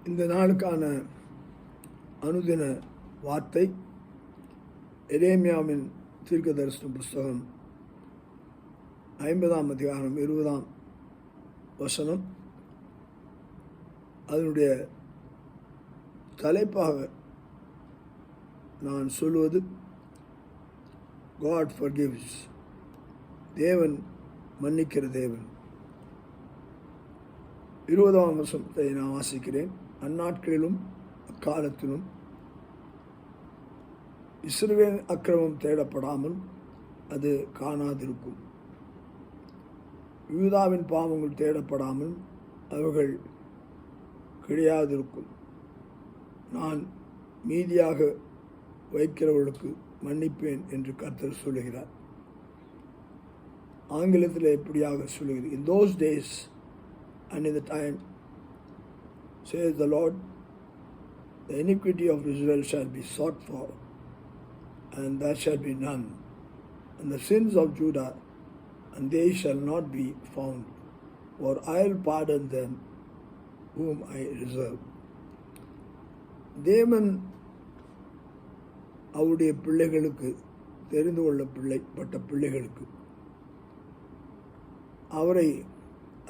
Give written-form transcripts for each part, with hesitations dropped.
இந்த நாளுக்கான அனுதின வார்த்தை எரேமியாவின் தீர்க்கதரிசன புஸ்தகம் 50ஆம் அதிகாரம் 20ஆம் வசனம். அதனுடைய தலைப்பாக நான் சொல்வது God forgives. தேவன் மன்னிக்கிற தேவன். 20ஆம் வசனத்தை நான் வாசிக்கிறேன். அந்நாட்களிலும் அக்காலத்திலும் இஸ்ரவேல் அக்கிரமம் தேடப்படாமல் அது காணாதிருக்கும். யூதாவின் பாவங்கள் தேடப்படாமல் அவர்கள் கிடையாதிருக்கும். நான் மீதியாக வைக்கிறவர்களுக்கு மன்னிப்பேன் என்று கர்த்தர் சொல்லுகிறார். ஆங்கிலத்தில் எப்படியாக சொல்லுகிறது? In those days and in the time, says the Lord, the iniquity of Israel shall be sought for, and there shall be none, and the sins of Judah, and they shall not be found, for I will pardon them whom I reserve. தேவன் அவருடைய பிள்ளைகளுக்கு, தெரிந்து கொள்ளப்பட்ட பிள்ளைகளுக்கு, அவரை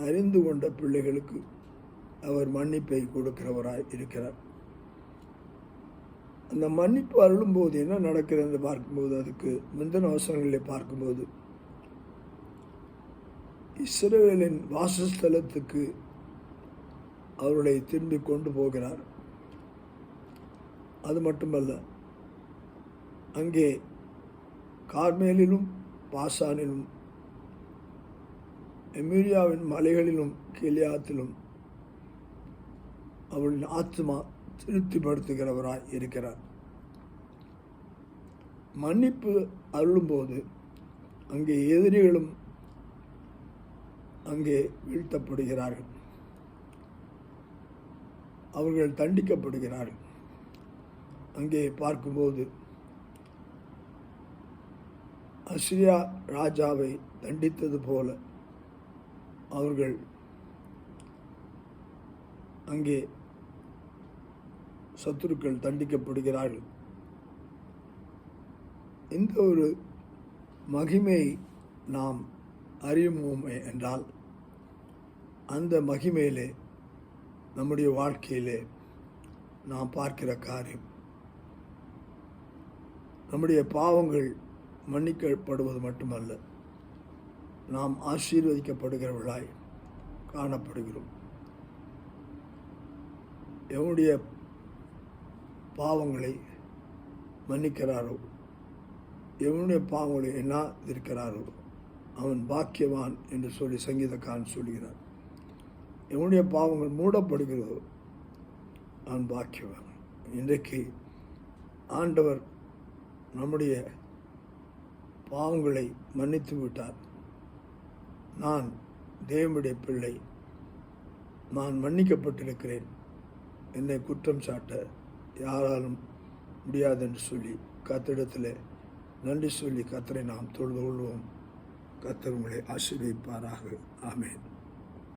அறிந்து கொண்ட பிள்ளைகளுக்கு அவர் மன்னிப்பை கொடுக்கிறவராய் இருக்கிறார். அந்த மன்னிப்பு அருளும்போது என்ன நடக்கிறது என்று பார்க்கும்போது, அதுக்கு முந்தின வசனங்களை பார்க்கும்போது, இஸ்ரவேலின் வாசஸ்தலத்துக்கு அவர்களை திரும்பி கொண்டு போகிறார். அது மட்டுமல்ல, அங்கே கார்மேலிலும் பாசானிலும் எமீரியாவின் மலைகளிலும் கிலியாத்திலும் அவளின் ஆத்மா திருப்திப்படுத்துகிறவராய் இருக்கிறார். மன்னிப்பு அருளும்போது அங்கே எதிரிகளும் அங்கே வீழ்த்தப்படுகிறார்கள், அவர்கள் தண்டிக்கப்படுகிறார்கள். அங்கே பார்க்கும்போது அசிரியா ராஜாவை தண்டித்தது போல அவர்கள் அங்கே சத்துருக்கள் தண்டிக்கப்படுகிறார்கள். இந்த ஒரு மகிமை நாம் அறியுமோமே என்றால், அந்த மகிமையிலே நம்முடைய வாழ்க்கையிலே நாம் பார்க்கிற காரியம், நம்முடைய பாவங்கள் மன்னிக்கப்படுவது மட்டுமல்ல, நாம் ஆசீர்வதிக்கப்படுகிறவர்களாய் காணப்படுகிறோம். எவனுடைய பாவங்களை மன்னிக்கிறாரோ, எவனுடைய பாவங்களை எண்ணாதிருக்கிறாரோ அவன் பாக்கியவான் என்று சொல்லி சங்கீதக்காரன் சொல்கிறார். எவனுடைய பாவங்கள் மூடப்படுகிறதோ அவன் பாக்கியவான். இன்றைக்கு ஆண்டவர் நம்முடைய பாவங்களை மன்னித்து விட்டார். நான் தேவனுடைய பிள்ளை, நான் மன்னிக்கப்பட்டிருக்கிறேன், என்னை குற்றம் சாட்ட யாராலும் முடியாது என்று சொல்லி கர்த்தரிடத்தில் நன்றி சொல்லி கர்த்தரை நாம் தொழுது கொள்வோம். கர்த்தர் உங்களை ஆசீர்வதிப்பாராக. ஆமென்.